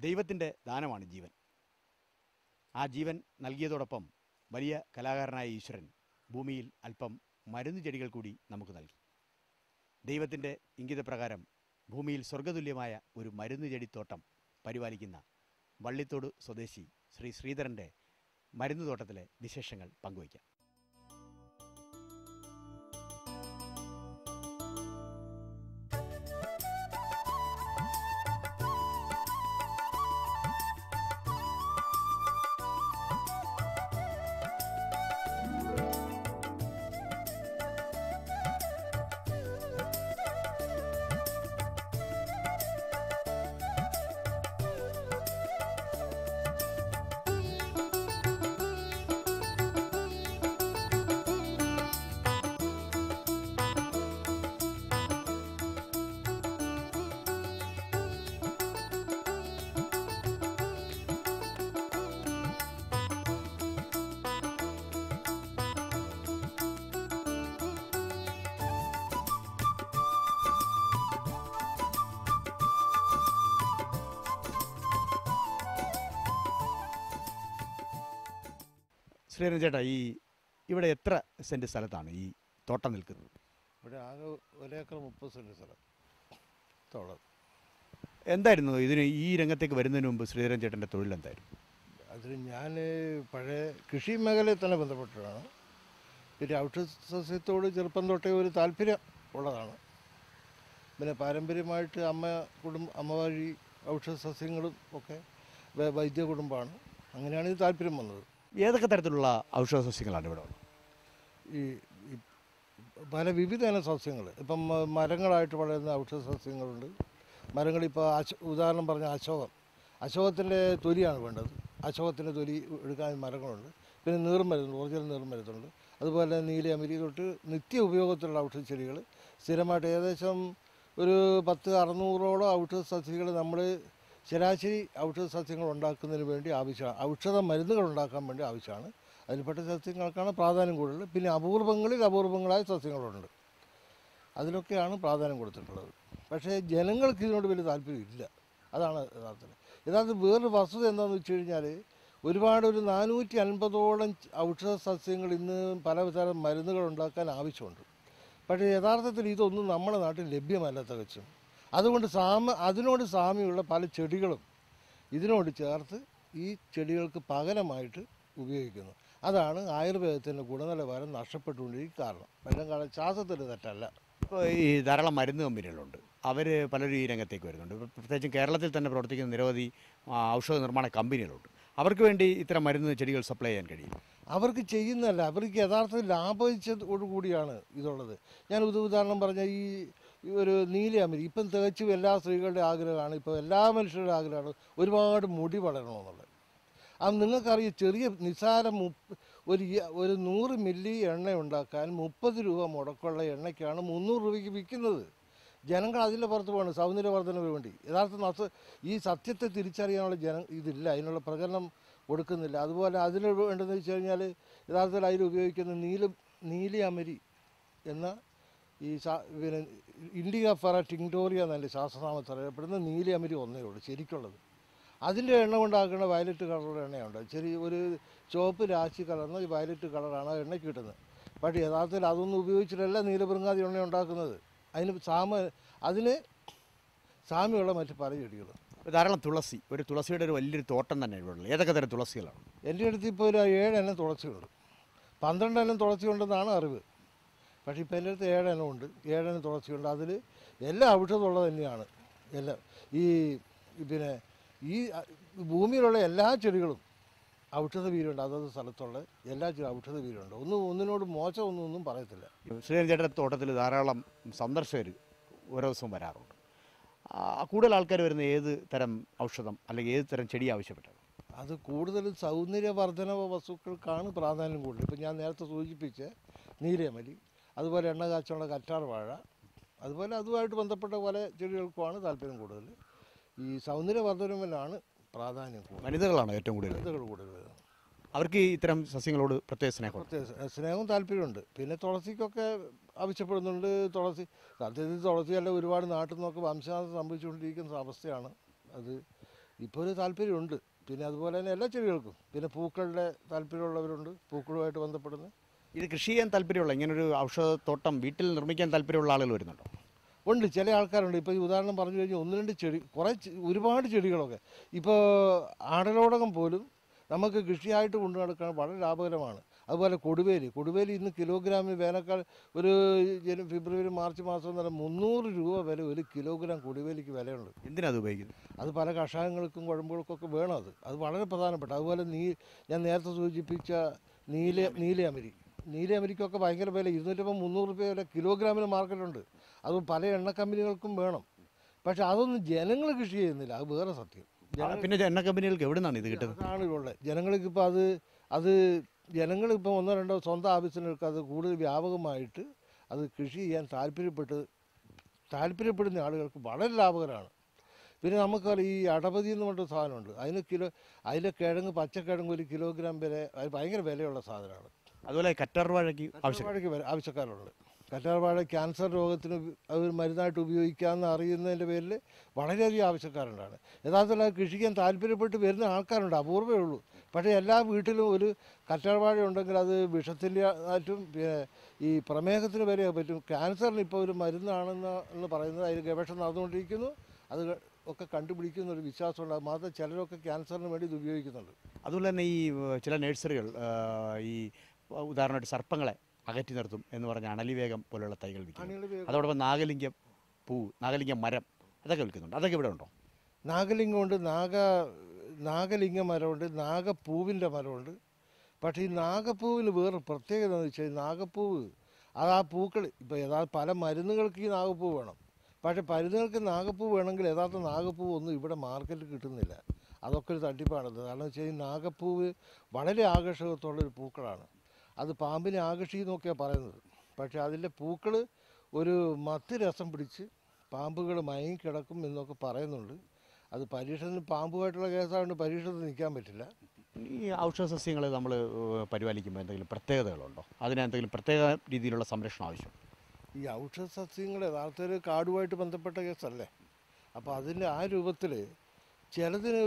ദൈവത്തിൻ്റെ ദാനമാണ് ജീവൻ. ആ ജീവൻ നൽകിയതോടൊപ്പം വലിയ കലാകാരനായ ഈശ്വരൻ ഭൂമിയിൽ അല്പം മരുന്ന് ചെടികൾ കൂടി നമുക്ക് നൽകി. ദൈവത്തിൻ്റെ ഇംഗിതപ്രകാരം ഭൂമിയിൽ സ്വർഗതുല്യമായ ഒരു മരുന്ന് ചെടിത്തോട്ടം പരിപാലിക്കുന്ന വള്ളിത്തോട് സ്വദേശി ശ്രീ ശ്രീധരൻ്റെ മരുന്നുതോട്ടത്തിലെ വിശേഷങ്ങൾ പങ്കുവയ്ക്കാം. ശ്രീധരൻ ചേട്ടാ, ഇവിടെ എത്ര സെൻറ്റ് സ്ഥലത്താണ് ഈ തോട്ടം നിൽക്കുന്നത്? ഇവിടെ ആകെ 1 ഏക്കർ 30 സെൻറ്റ് സ്ഥലം തോളം. എന്തായിരുന്നു ഇതിന് ഈ രംഗത്തേക്ക് വരുന്നതിന് മുമ്പ് ശ്രീധരൻ ചേട്ടൻ്റെ തൊഴിൽ എന്തായിരുന്നു? അതിന് ഞാൻ പഴയ കൃഷി മേഖലയിൽ തന്നെ ബന്ധപ്പെട്ടിട്ടാണ്. പിന്നെ ഔഷധസസ്യത്തോട് ചെറുപ്പം തൊട്ടേ ഒരു താല്പര്യം ഉള്ളതാണ്. പിന്നെ പാരമ്പര്യമായിട്ട് അമ്മ വഴി ഔഷധസസ്യങ്ങളും ഒക്കെ വൈദ്യ കുടുംബമാണ്. അങ്ങനെയാണ് ഇത് താല്പര്യം വന്നത്. ഏതൊക്കെ തരത്തിലുള്ള ഔഷധ സസ്യങ്ങളാണ് ഇവിടെ ഉള്ളത്? ഈ പല വിവിധ ഇനം സസ്യങ്ങൾ, ഇപ്പം മരങ്ങളായിട്ട് വളരുന്ന ഔഷധ സസ്യങ്ങളുണ്ട്. മരങ്ങളിപ്പോൾ ഉദാഹരണം പറഞ്ഞാൽ അശോകത്തിൻ്റെ തൊലിയാണ് വേണ്ടത്. അശോകത്തിൻ്റെ തൊലി എടുക്കാൻ മരങ്ങളുണ്ട്. പിന്നെ നീർമരുന്നുണ്ട്, ഒറിജിനൽ നീർമരുന്നുണ്ട്. അതുപോലെ നീലയമരി തൊട്ട് നിത്യ ഉപയോഗത്തിലുള്ള ഔഷധ ചെടികൾ സ്ഥിരമായിട്ട് ഏകദേശം ഒരു 600ഓളം ഔഷധ സസ്യങ്ങൾ നമ്മൾ ശരാശരി ഔഷധ സസ്യങ്ങൾ ഉണ്ടാക്കുന്നതിന് വേണ്ടി ആവശ്യമാണ്. ഔഷധ മരുന്നുകൾ ഉണ്ടാക്കാൻ വേണ്ടി ആവശ്യമാണ്. അതിൽപ്പെട്ട സസ്യങ്ങൾക്കാണ് പ്രാധാന്യം കൂടുതൽ. പിന്നെ അപൂർവങ്ങളായ സസ്യങ്ങളുണ്ട്, അതിലൊക്കെയാണ് പ്രാധാന്യം കൊടുത്തിട്ടുള്ളത്. പക്ഷേ ജനങ്ങൾക്ക് ഇതിനോട് വലിയ താല്പര്യമില്ല. അതാണ് യഥാർത്ഥത്തിൽ വേറൊരു വസ്തുത എന്താണെന്ന് വെച്ച് കഴിഞ്ഞാൽ ഒരുപാട് ഒരു 450ഓളം ഔഷധ സസ്യങ്ങൾ ഇന്ന് പലതരം മരുന്നുകൾ ഉണ്ടാക്കാൻ ആവശ്യമുണ്ട്. പക്ഷേ യഥാർത്ഥത്തിൽ ഇതൊന്നും നമ്മുടെ നാട്ടിൽ ലഭ്യമല്ല തികച്ചും. അതുകൊണ്ട് അതിനോട് സാമ്യമുള്ള പല ചെടികളും ഇതിനോട് ചേർത്ത് ഈ ചെടികൾക്ക് പകരമായിട്ട് ഉപയോഗിക്കുന്നു. അതാണ് ആയുർവേദത്തിൻ്റെ ഗുണനിലവാരം നഷ്ടപ്പെട്ടുകൊണ്ടിരിക്കും കാരണം. വെള്ളം ശ്വാസത്തിൻ്റെ തെറ്റല്ല. ഇപ്പോൾ ഈ ധാരാളം മരുന്ന് കമ്പനികളുണ്ട്, അവർ പലരും ഈ രംഗത്തേക്ക് വരുന്നുണ്ട്. പ്രത്യേകിച്ചും കേരളത്തിൽ തന്നെ പ്രവർത്തിക്കുന്ന നിരവധി ഔഷധ നിർമ്മാണ കമ്പനികളുണ്ട്. അവർക്ക് വേണ്ടി ഇത്തരം മരുന്ന് ചെടികൾ സപ്ലൈ ചെയ്യാൻ കഴിയും? അവർക്ക് ചെയ്യുന്നതല്ല, അവർക്ക് യഥാർത്ഥത്തിൽ ലാഭിച്ചതോടുകൂടിയാണ് ഇതുള്ളത്. ഞാൻ ഉദാഹരണം പറഞ്ഞാൽ ഈ ഒരു നീലയമരി ഇപ്പം തികച്ചും എല്ലാ സ്ത്രീകളുടെ ആഗ്രഹമാണ്, ഇപ്പോൾ എല്ലാ മനുഷ്യരുടെ ആഗ്രഹമാണ് ഒരുപാട് മുടി വളരണമെന്നുള്ളത്. അത് നിങ്ങൾക്കറിയാം, ചെറിയ നിസ്സാരം ഒരു 100 മില്ലി എണ്ണ ഉണ്ടാക്കാൻ 30 രൂപ മുടക്കുള്ള എണ്ണയ്ക്കാണ് 300 രൂപയ്ക്ക് വിൽക്കുന്നത്. ജനങ്ങൾ അതിൻ്റെ പുറത്ത് പോകണം സൗന്ദര്യവർദ്ധനവിന് വേണ്ടി. യഥാർത്ഥ ഈ സത്യത്തെ തിരിച്ചറിയാനുള്ള ഇതില്ല, അതിനുള്ള പ്രചരണം കൊടുക്കുന്നില്ല. അതുപോലെ അതിന് വേണ്ടതെന്ന് വെച്ച് കഴിഞ്ഞാൽ യഥാർത്ഥത്തിൽ അതിൽ ഉപയോഗിക്കുന്ന നീലയമരി എന്ന ഈ പിന്നെ ഇൻഡിക ഫെറ ടിങ്ടോറിയ എന്നതിൻ്റെ ശാസ്ത്രനാമത്തിൽ അറിയപ്പെടുന്ന നീലയമരി ഒന്നേ ഉള്ളൂ ശരിക്കുള്ളത്. അതിൻ്റെ എണ്ണ കൊണ്ടാക്കുന്ന വയലറ്റ് കളറുള്ള എണ്ണയുണ്ട്. ഒരു ചുവപ്പ് രാശി കലർന്ന ഈ വയലറ്റ് കളറാണ് ആ എണ്ണയ്ക്ക് കിട്ടുന്നത്. പക്ഷേ യഥാർത്ഥത്തിൽ അതൊന്നും ഉപയോഗിച്ചിട്ടല്ല നീലബൃങ്ങാതി എണ്ണ ഉണ്ടാക്കുന്നത്. അതിന് സാമ്യമുള്ള മറ്റ് പല ചെടികളും. ധാരാളം ഒരു തുളസിയുടെ ഒരു വലിയൊരു തോട്ടം തന്നെ ഇവിടെ ഉള്ളത്. ഏതൊക്കെ തരം തുളസികളാണ്? എൻ്റെ അടുത്ത് ഇപ്പോൾ ഒരു 7 എണ്ണം തുളസിയുണ്ട്. 12 എണ്ണം തുളസിയുണ്ടെന്നാണ് അറിവ്. പക്ഷേ ഇപ്പോൾ എൻ്റെ അടുത്ത് 7 എണ്ണം ഉണ്ട്. 7 എണ്ണം തുളസിയുണ്ട്. അതിൽ എല്ലാ ഔഷധമുള്ളത് തന്നെയാണ്. പിന്നെ ഈ ഭൂമിയിലുള്ള എല്ലാ ചെടികളും ഔഷധ വീരുണ്ട്. അതത് സ്ഥലത്തുള്ള എല്ലാ ഔഷധ വീരുണ്ട്. ഒന്നിനോട് മോശമൊന്നും പറയത്തില്ല. ശ്രീധരൻ ചേട്ടൻ്റെ തോട്ടത്തിൽ ധാരാളം സന്ദർശകർ ഓരോ ദിവസവും വരാറുണ്ട്. കൂടുതൽ ആൾക്കാർ വരുന്ന ഏത് തരം ഔഷധം അല്ലെങ്കിൽ ഏത് തരം ചെടി ആവശ്യപ്പെട്ടാണ്? അത് കൂടുതലും സൗന്ദര്യവർദ്ധന വസ്തുക്കൾക്കാണ് പ്രാധാന്യം കൂടുതൽ. ഇപ്പം ഞാൻ നേരത്തെ സൂചിപ്പിച്ച നീലയമരി, അതുപോലെ എണ്ണ കാച്ചുള്ള കറ്റാർ വാഴ, അതുപോലെ അതുമായിട്ട് ബന്ധപ്പെട്ട പല ചെടികൾക്കുമാണ് താല്പര്യം കൂടുതൽ. ഈ സൗന്ദര്യവർദ്ധനവിനാണ് പ്രാധാന്യം കൂടുതൽ. വനിതകളാണ് ഏറ്റവും കൂടുതൽ വരുന്നത്. അവർക്ക് ഇത്തരം സസ്യങ്ങളോട് പ്രത്യേക സ്നേഹവും താല്പര്യമുണ്ട്. പിന്നെ തുളസിക്കൊക്കെ ആവശ്യപ്പെടുന്നുണ്ട്. സത്യത്തിൽ തുളസിയല്ല ഒരുപാട് നാട്ടിൽ നിന്നൊക്കെ വംശനാശം സംഭവിച്ചുകൊണ്ടിരിക്കുന്ന അവസ്ഥയാണ്. അത് ഇപ്പോൾ ഒരു താല്പര്യമുണ്ട്. പിന്നെ അതുപോലെ തന്നെ എല്ലാ ചെടികൾക്കും, പിന്നെ പൂക്കളുടെ താല്പര്യമുള്ളവരുണ്ട്, പൂക്കളുമായിട്ട് ബന്ധപ്പെടുന്ന. ഇത് കൃഷി ചെയ്യാൻ താല്പര്യമുള്ള ഇങ്ങനൊരു ഔഷധത്തോട്ടം വീട്ടിൽ നിർമ്മിക്കാൻ താല്പര്യമുള്ള ആളുകൾ വരുന്നുണ്ടോ? ഉണ്ട്, ചില ആൾക്കാരുണ്ട്. ഇപ്പോൾ ഈ ഉദാഹരണം പറഞ്ഞു കഴിഞ്ഞാൽ ഒന്ന് രണ്ട് ചെടി, ഒരുപാട് ചെടികളൊക്കെ ഇപ്പോൾ ആടലോടകം പോലും നമുക്ക് കൃഷിയായിട്ട് കൊണ്ടു നടക്കാൻ വളരെ ലാഭകരമാണ്. അതുപോലെ കൊടുവേലി ഇന്ന് കിലോഗ്രാമിന് വേനൽക്കാലം ഒരു ഫെബ്രുവരി മാർച്ച് മാസം എന്ന് പറഞ്ഞാൽ 300 രൂപ വരെ ഒരു കിലോഗ്രാം കൊടുവേലിക്ക് വിലയുണ്ട്. എന്തിനാത് ഉപയോഗിക്കുന്നത്? അത് പല കഷായങ്ങൾക്കും കുഴമ്പുകൾക്കൊക്കെ വേണം. അത് വളരെ പ്രധാനപ്പെട്ട. അതുപോലെ ഞാൻ നേരത്തെ സൂചിപ്പിച്ച നീലയമരിക്കൊക്കെ ഭയങ്കര വില, 250-300 രൂപ വരെ കിലോഗ്രാമിന് മാർക്കറ്റുണ്ട്. അത് പല എണ്ണ കമ്പനികൾക്കും വേണം. പക്ഷെ അതൊന്നും ജനങ്ങൾ കൃഷി ചെയ്യുന്നില്ല, അത് വേറെ സത്യം. പിന്നെ എണ്ണ കമ്പനികൾക്ക് എവിടെ നിന്നാണ് ഇത് കിട്ടുന്നത്? അതാണ് ഉള്ളത്. ജനങ്ങൾക്കിപ്പോൾ അത് ജനങ്ങളിപ്പോൾ ഒന്നോ രണ്ടോ സ്വന്തം ആവശ്യങ്ങൾക്ക് അത് കൂടുതൽ വ്യാപകമായിട്ട് അത് കൃഷി ചെയ്യാൻ താല്പര്യപ്പെടുന്ന ആളുകൾക്ക് വളരെ ലാഭകരമാണ്. പിന്നെ നമുക്ക് ഈ അടപതി എന്ന് പറഞ്ഞൊരു സാധനമുണ്ട്. അതിലെ കിഴങ്ങ്, പച്ചക്കിഴങ്ങ് ഒരു കിലോഗ്രാം വരെ അത് ഭയങ്കര വിലയുള്ള സാധനമാണ്. അതുപോലെ കറ്റാർവാഴയ്ക്ക് ആവശ്യക്കാരുണ്ട്. കറ്റാർവാഴ ക്യാൻസർ രോഗത്തിന് അത് മരുന്നായിട്ട് ഉപയോഗിക്കാമെന്ന് അറിയുന്നതിൻ്റെ പേരിൽ വളരെയധികം ആവശ്യക്കാരുണ്ടാണ്. യഥാർത്ഥത്തിൽ അത് കൃഷിക്കാൻ താല്പര്യപ്പെട്ട് വരുന്ന ആൾക്കാരുണ്ട്, അപൂർവമേ ഉള്ളൂ. പക്ഷേ എല്ലാ വീട്ടിലും ഒരു കറ്റാർവാഴ ഉണ്ടെങ്കിൽ അത് വിഷത്തിൻ്റെ ആയിട്ടും ഈ പ്രമേഹത്തിന് വരെ പറ്റും. ക്യാൻസറിന് ഇപ്പോൾ ഒരു മരുന്നാണെന്ന് പറയുന്നത്, അതിൽ ഗവേഷണം നടന്നുകൊണ്ടിരിക്കുന്നു. അത് ഒക്കെ കണ്ടുപിടിക്കുന്ന ഒരു വിശ്വാസമുണ്ട്. അത് മാത്രം ചിലരൊക്കെ ക്യാൻസറിന് വേണ്ടി ഇത് ഉപയോഗിക്കുന്നുണ്ട്. അതുപോലെ തന്നെ ഈ ചില നഴ്സറികൾ ഈ ഉദാഹരണമായിട്ട് സർപ്പങ്ങളെ അകറ്റി നിർത്തും എന്ന് പറഞ്ഞ അണലിവേഗം പോലുള്ള തൈകൾ വിൽക്കുന്നു. അതോടൊപ്പം നാഗലിംഗ മരം അതൊക്കെ വിൽക്കുന്നുണ്ട്. അതൊക്കെ ഇവിടെ ഉണ്ടോ? നാഗലിംഗമുണ്ട്, നാഗലിംഗ മരമുണ്ട്, നാഗപ്പൂവിൻ്റെ മരമുണ്ട്. പക്ഷേ ഈ നാഗപ്പൂവിന് വേറെ പ്രത്യേകത എന്ന് വെച്ചാൽ, നാഗപ്പൂവ് അത് ആ പൂക്കൾ ഇപ്പോൾ പല മരുന്നുകൾക്ക് ഈ നാഗപ്പൂ വേണം. പക്ഷേ മരുന്നുകൾക്ക് നാഗപ്പൂ വേണമെങ്കിൽ യഥാർത്ഥ നാഗപ്പൂവ് ഒന്നും ഇവിടെ മാർക്കറ്റിൽ കിട്ടുന്നില്ല. അതൊക്കെ ഒരു തട്ടിപ്പാണത്. കാരണം വെച്ച് കഴിഞ്ഞാൽ നാഗപ്പൂവ് വളരെ ആകർഷകത്തുള്ളൊരു പൂക്കളാണ്. അത് പാമ്പിനെ ആകർഷിക്കുന്നൊക്കെയാണ് പറയുന്നത്. പക്ഷേ അതിൻ്റെ പൂക്കൾ ഒരു മത്ത് രസം പിടിച്ച് പാമ്പുകൾ മയങ്ങിക്കിടക്കും എന്നൊക്കെ പറയുന്നുണ്ട്. അത് പരീക്ഷണത്തിന് പാമ്പുമായിട്ടുള്ള കേസായതുകൊണ്ട് പരീക്ഷണത്തിന് നിൽക്കാൻ പറ്റില്ല. ഈ ഔഷധ സസ്യങ്ങൾ നമ്മൾ പരിപാലിക്കുമ്പോൾ എന്തെങ്കിലും പ്രത്യേകതകളുണ്ടോ? അതിനെന്തെങ്കിലും പ്രത്യേക രീതിയിലുള്ള സംരക്ഷണം ആവശ്യം? ഈ ഔഷധ സസ്യങ്ങൾ യഥാർത്ഥത്തിൽ കാടുമായിട്ട് ബന്ധപ്പെട്ട കേസല്ലേ. അപ്പോൾ അതിൻ്റെ ആ രൂപത്തിൽ ചിലതിന്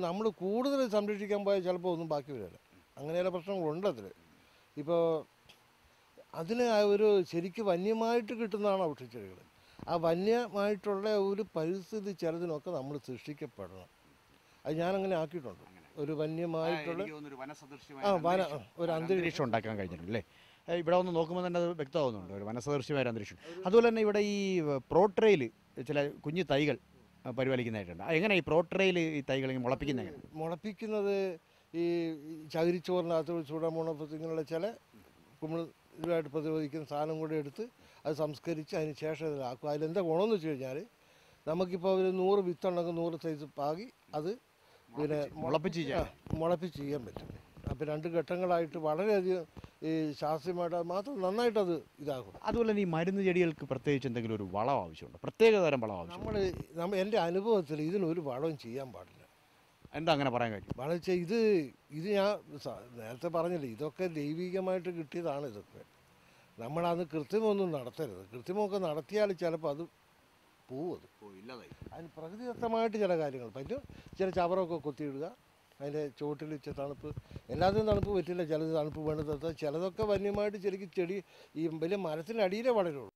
നമ്മൾ കൂടുതൽ സംരക്ഷിക്കാൻ പോയാൽ ചിലപ്പോൾ ഒന്നും ബാക്കി വരില്ല. അങ്ങനെ ചില പ്രശ്നങ്ങളുണ്ട് അതിൽ. ഇപ്പോൾ അതിന് ശരിക്കും വന്യമായിട്ട് കിട്ടുന്നതാണ് ഔഷധച്ചെടികൾ. ആ വന്യമായിട്ടുള്ള ഒരു പരിസ്ഥിതി ചിലതിനൊക്കെ നമ്മൾ സൃഷ്ടിക്കപ്പെടണം. അത് ഞാനങ്ങനെ ആക്കിയിട്ടുണ്ട്. ഒരു വന്യമായിട്ടുള്ള ഒരു അന്തരീക്ഷം ഉണ്ടാക്കാൻ കഴിഞ്ഞിട്ടുണ്ടല്ലേ? ഇവിടെ ഒന്ന് നോക്കുമ്പോൾ തന്നെ അത് വ്യക്തമാകുന്നുണ്ട്, ഒരു വനസദൃശ്യമായ അന്തരീക്ഷം. അതുപോലെ തന്നെ ഇവിടെ ഈ പ്രോട്രയിൽ ചില കുഞ്ഞു തൈകൾ പരിപാലിക്കുന്നതായിട്ടുണ്ട്. എങ്ങനെ ഈ പ്രോട്രയിൽ ഈ തൈകൾ മുളപ്പിക്കുന്നത് ഈ ചകിരിച്ചോറിനകത്ത് ചൂടാമൂണപ്പത്ത് ഇങ്ങനെയുള്ള ചില കുമിളായിട്ട് പ്രതിരോധിക്കുന്ന സാധനം കൂടെ എടുത്ത് അത് സംസ്കരിച്ച് അതിന് ശേഷം ഇതിലാക്കും. അതിലെന്താ ഗുണമെന്ന് വെച്ച് കഴിഞ്ഞാൽ, നമുക്കിപ്പോൾ ഒരു 100 വിത്തുണ്ടെങ്കിൽ 100 സൈസ് പാകി അത് പിന്നെ മുളപ്പിച്ച് ചെയ്യാൻ പറ്റും. അപ്പോൾ 2 ഘട്ടങ്ങളായിട്ട് വളരെയധികം ഈ ശാസ്ത്രീയമായിട്ട് മാത്രം നന്നായിട്ടത് ഇതാകും. അതുപോലെ തന്നെ ഈ മരുന്ന് ചെടികൾക്ക് പ്രത്യേകിച്ച് എന്തെങ്കിലും ഒരു വളം ആവശ്യമുണ്ട്, പ്രത്യേക തരം വളം ആവശ്യം? എൻ്റെ അനുഭവത്തിൽ ഇതിനൊരു വളവും ചെയ്യാൻ പാടില്ല. എന്താ അങ്ങനെ പറയാൻ കഴിയും? വളം വെച്ചാൽ ഇത് ഞാൻ നേരത്തെ പറഞ്ഞില്ലേ, ഇതൊക്കെ ദൈവികമായിട്ട് കിട്ടിയതാണ്. ഇതൊക്കെ നമ്മളത് കൃത്രിമൊന്നും നടത്തരുത്. കൃത്രിമമൊക്കെ നടത്തിയാൽ ചിലപ്പോൾ അത് പോവും. അതിന് പ്രകൃതിദത്തമായിട്ട് ചില കാര്യങ്ങൾ പറ്റും. ചില ചവറൊക്കെ കൊത്തിയിടുക, അതിൻ്റെ ചുവട്ടിൽ ഇച്ചിരി തണുപ്പ്. എല്ലാത്തിനും തണുപ്പ് പറ്റില്ല, ചിലത് തണുപ്പ് വേണ്ടത്. ചിലതൊക്കെ വന്യമായിട്ട് ശരിക്കും ചെടി ഈ വലിയ മരത്തിൻ്റെ അടിയിലേ വളരുള്ളൂ.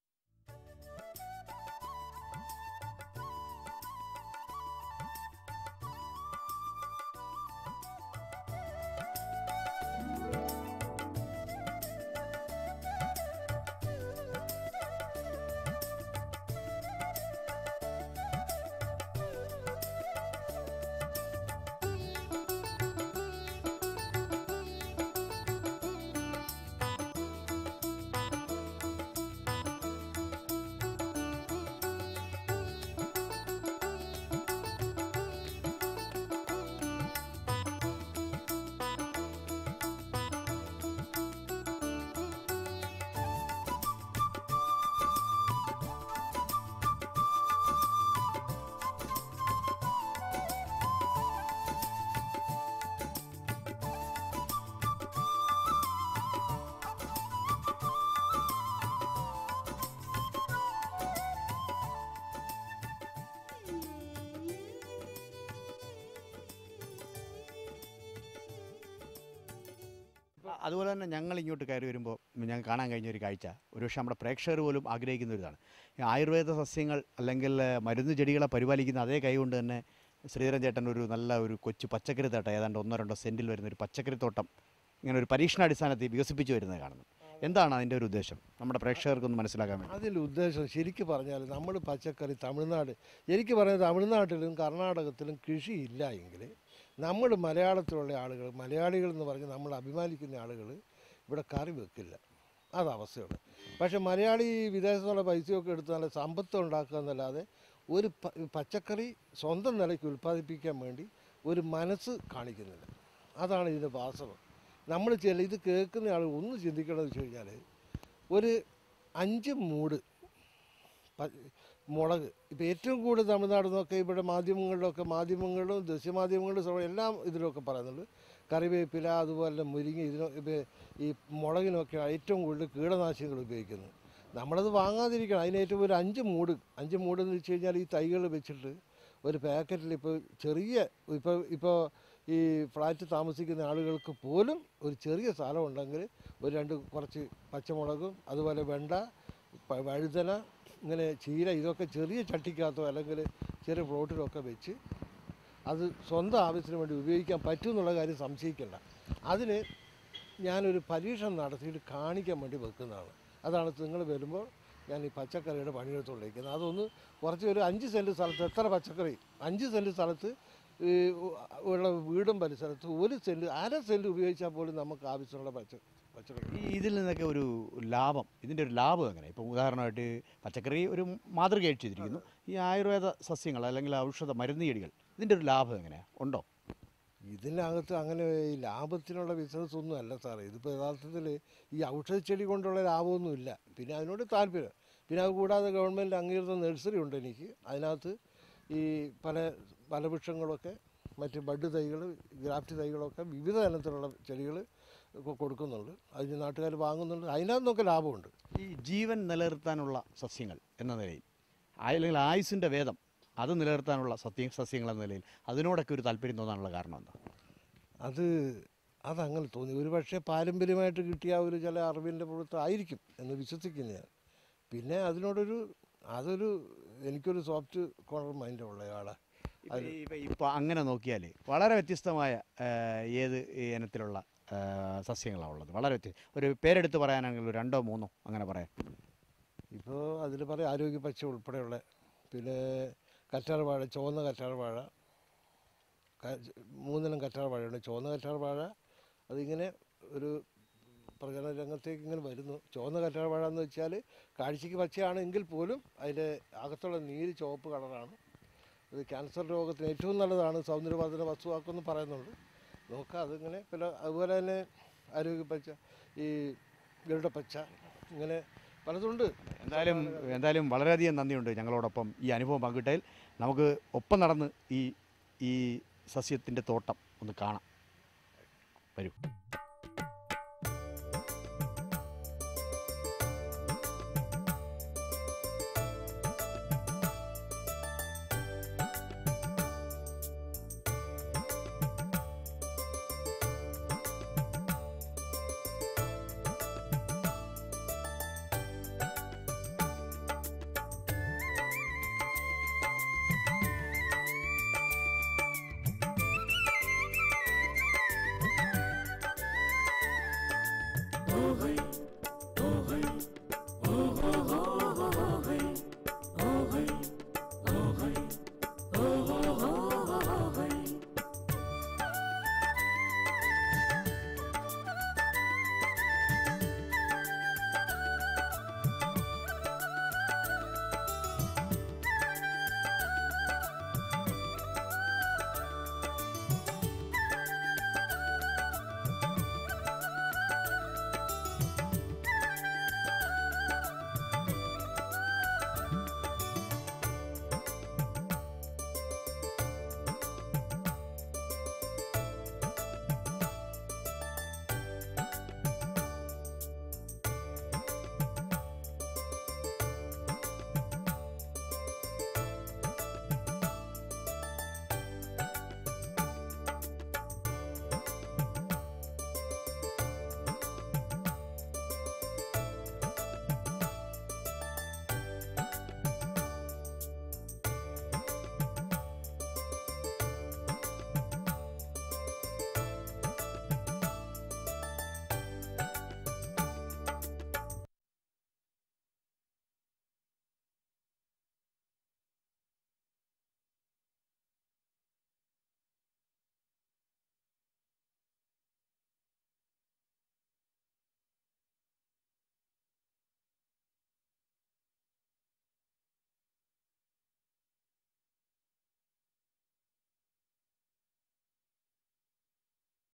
അതുപോലെ തന്നെ ഞങ്ങൾ ഇങ്ങോട്ട് കയറി വരുമ്പോൾ ഞങ്ങൾ കാണാൻ കഴിഞ്ഞ ഒരു കാഴ്ച ഒരുപക്ഷെ നമ്മുടെ പ്രേക്ഷകർ പോലും ആഗ്രഹിക്കുന്ന ഒരു ഇതാണ്. ഈ ആയുർവേദ സസ്യങ്ങൾ അല്ലെങ്കിൽ മരുന്ന് ചെടികളെ പരിപാലിക്കുന്ന അതേ കൈ കൊണ്ട് തന്നെ ശ്രീധരൻ ചേട്ടൻ ഒരു നല്ല ഒരു കൊച്ചു പച്ചക്കറി തോട്ടം ഏതാണ്ട് 1-2 സെൻറ്റിൽ വരുന്ന ഒരു പച്ചക്കറി തോട്ടം ഇങ്ങനെ ഒരു പരീക്ഷണാടിസ്ഥാനത്തിൽ വികസിപ്പിച്ച് വരുന്നത് കാണുന്നു. എന്താണ് അതിൻ്റെ ഒരു ഉദ്ദേശം നമ്മുടെ പ്രേക്ഷകർക്കൊന്ന് മനസ്സിലാക്കാൻ വേണ്ടി? അതിൽ ഉദ്ദേശം ശരിക്കും പറഞ്ഞാൽ നമ്മൾ പച്ചക്കറി തമിഴ്നാട്, എനിക്ക് പറയുന്നത് തമിഴ്നാട്ടിലും കർണാടകത്തിലും കൃഷിയില്ല എങ്കിൽ നമ്മൾ മലയാളത്തിലുള്ള ആളുകൾ, മലയാളികൾ എന്ന് പറഞ്ഞ് നമ്മൾ അഭിമാനിക്കുന്ന ആളുകൾ ഇവിടെ കറി വെക്കില്ല. അതവസ്ഥയുണ്ട്. പക്ഷേ മലയാളി വിദേശത്തുള്ള പൈസയൊക്കെ എടുത്ത് നല്ല സമ്പത്ത് ഉണ്ടാക്കുക എന്നല്ലാതെ ഒരു പച്ചക്കറി സ്വന്തം നിലയ്ക്ക് ഉൽപ്പാദിപ്പിക്കാൻ വേണ്ടി ഒരു മനസ്സ് കാണിക്കുന്നില്ല. അതാണ് ഇതിൻ്റെ വാസ്തവം. നമ്മൾ ഇത് കേൾക്കുന്ന ആൾ ഒന്ന് ചിന്തിക്കണമെന്ന് വെച്ച് കഴിഞ്ഞാൽ ഒരു 5 മൂട് മുളക്, ഇപ്പോൾ ഏറ്റവും കൂടുതൽ തമിഴ്നാട് നിന്നൊക്കെ ഇവിടെ മാധ്യമങ്ങളിലും ദൃശ്യമാധ്യമങ്ങളിലും എല്ലാം ഇതിലൊക്കെ പറയുന്നുണ്ട്. കറിവേപ്പില അതുപോലെ മുരിങ്ങ, ഈ മുളകിനൊക്കെ ഏറ്റവും കൂടുതൽ കീടനാശിനികൾ ഉപയോഗിക്കുന്നത്. നമ്മളത് വാങ്ങാതിരിക്കണം. അതിനേറ്റവും ഒരു 5 മൂട് എന്ന് വെച്ച് കഴിഞ്ഞാൽ ഈ തൈകൾ വെച്ചിട്ട് ഒരു പാക്കറ്റിൽ ഇപ്പോൾ ഈ ഫ്ലാറ്റ് താമസിക്കുന്ന ആളുകൾക്ക് പോലും ഒരു ചെറിയ സ്ഥലം ഉണ്ടെങ്കിൽ കുറച്ച് പച്ചമുളകും അതുപോലെ വെണ്ട, വഴുതന, ഇങ്ങനെ ചീര, ഇതൊക്കെ ചെറിയ ചട്ടിക്കകത്തോ അല്ലെങ്കിൽ ചെറിയ പ്ലോട്ടിലൊക്കെ വെച്ച് അത് സ്വന്തം ആവശ്യത്തിന് വേണ്ടി ഉപയോഗിക്കാൻ പറ്റും എന്നുള്ള കാര്യം സംശയിക്കേണ്ട. അതിന് ഞാനൊരു പരീക്ഷണം നടത്തിയിട്ട് കാണിക്കാൻ വേണ്ടി വെക്കുന്നതാണ്. അതാണ് നിങ്ങൾ വരുമ്പോൾ ഞാൻ ഈ പച്ചക്കറിയുടെ പണിയെടുത്തുകൊണ്ടിരിക്കുന്നത്. അതൊന്ന് കുറച്ച് ഒരു 5 സെൻറ്റ് സ്ഥലത്ത് എത്ര പച്ചക്കറി, 5 സെൻറ്റ് സ്ഥലത്ത് ഉള്ള വീടും പരിസരത്ത് 1 സെൻറ്റ് 1/2 സെൻറ്റ് ഉപയോഗിച്ചാൽ പോലും നമുക്ക് ആവശ്യമുള്ള പച്ചക്കറി. ഇതിൽ നിന്നൊക്കെ ഒരു ലാഭം, ഇതിൻ്റെ ഒരു ലാഭം എങ്ങനെ? ഇപ്പോൾ ഉദാഹരണമായിട്ട് പച്ചക്കറി ഒരു മാതൃകയായിട്ട് ചെയ്തിരിക്കുന്നു. ഈ ആയുർവേദ സസ്യങ്ങൾ അല്ലെങ്കിൽ ഔഷധ മരുന്ന് ചെടികൾ, ഇതിൻ്റെ ഒരു ലാഭം എങ്ങനെയാണ്? ഉണ്ടോ? ഇതിനകത്ത് അങ്ങനെ ഈ ലാഭത്തിനുള്ള ബിസിനസ് ഒന്നും അല്ല സാറേ. ഇതിപ്പോൾ യഥാർത്ഥത്തിൽ ഈ ഔഷധച്ചെടി കൊണ്ടുള്ള ലാഭമൊന്നുമില്ല. പിന്നെ അതിനോട് താല്പര്യം. പിന്നെ അത് കൂടാതെ ഗവൺമെൻറ് അംഗീകൃത നഴ്സറി ഉണ്ട് എനിക്ക്. അതിനകത്ത് ഈ പല വൃക്ഷങ്ങളൊക്കെ മറ്റ് ബഡ് തൈകൾ, ഗ്രാഫ്റ്റ് തൈകളൊക്കെ വിവിധ തരത്തിലുള്ള ചെടികൾ കൊടുക്കുന്നുണ്ട്. അതിന് നാട്ടുകാർ വാങ്ങുന്നുണ്ട്. അതിനകത്തൊക്കെ ലാഭമുണ്ട്. ഈ ജീവൻ നിലനിർത്താനുള്ള സസ്യങ്ങൾ എന്ന നിലയിൽ അല്ലെങ്കിൽ ആയുസിൻ്റെ വേദം അത് നിലനിർത്താനുള്ള സസ്യങ്ങൾ എന്ന നിലയിൽ അതിനോടൊക്കെ ഒരു താല്പര്യം തോന്നാനുള്ള കാരണം എന്താ? അതങ്ങനെ തോന്നി. ഒരു പക്ഷേ പാരമ്പര്യമായിട്ട് കിട്ടിയ ചില അറിവിൻ്റെ പുറത്തായിരിക്കും എന്ന് വിശ്വസിക്കുന്നു ഞാൻ. പിന്നെ അതൊരു എനിക്കൊരു സോഫ്റ്റ് കോർണർ മൈൻഡുള്ള ആളാണ്. ഇപ്പോൾ അങ്ങനെ നോക്കിയാൽ വളരെ വ്യത്യസ്തമായ ഏത് ഇനത്തിലുള്ള സസ്യങ്ങളാണ് ഉള്ളത്? വളരെ ഒരു പേരെടുത്ത് പറയാനാണെങ്കിൽ 2-3 അങ്ങനെ പറയാം. ഇപ്പോൾ അതിൽ പറയാം ആരോഗ്യ പച്ച ഉൾപ്പെടെയുള്ള, പിന്നെ കറ്റാർവാഴ, ചുവന്ന കറ്റാർവാഴ, 3 ഇനം കറ്റാർവാഴയുണ്ട്. ചുവന്ന കറ്റാർവാഴ അതിങ്ങനെ ഒരു പ്രചരണ രംഗത്തേക്ക് ഇങ്ങനെ വരുന്നു. ചുവന്ന കറ്റാർവാഴ എന്ന് വെച്ചാൽ കാഴ്ചയ്ക്ക് പച്ചയാണ് എങ്കിൽ പോലും അതിൻ്റെ അകത്തുള്ള നീര് ചുവപ്പ് കളറാണ്. ഇത് ക്യാൻസർ രോഗത്തിന് ഏറ്റവും നല്ലതാണ്, സൗന്ദര്യവർദ്ധന വസ്തുവാക്കുമെന്ന് പറയുന്നുണ്ട്. നോക്കാം അതിങ്ങനെ. പിന്നെ അതുപോലെ തന്നെ ആരോഗ്യപ്പച്ച, ഈ ഗരുഡപ്പച്ച, ഇങ്ങനെ പലതുണ്ട്. എന്തായാലും വളരെയധികം നന്ദിയുണ്ട് ഞങ്ങളോടൊപ്പം ഈ അനുഭവം പങ്കിട്ടതിൽ. നമുക്ക് ഒപ്പം നടന്ന് ഈ സസ്യത്തിൻ്റെ തോട്ടം ഒന്ന് കാണാം. വരൂ. Oh, hey.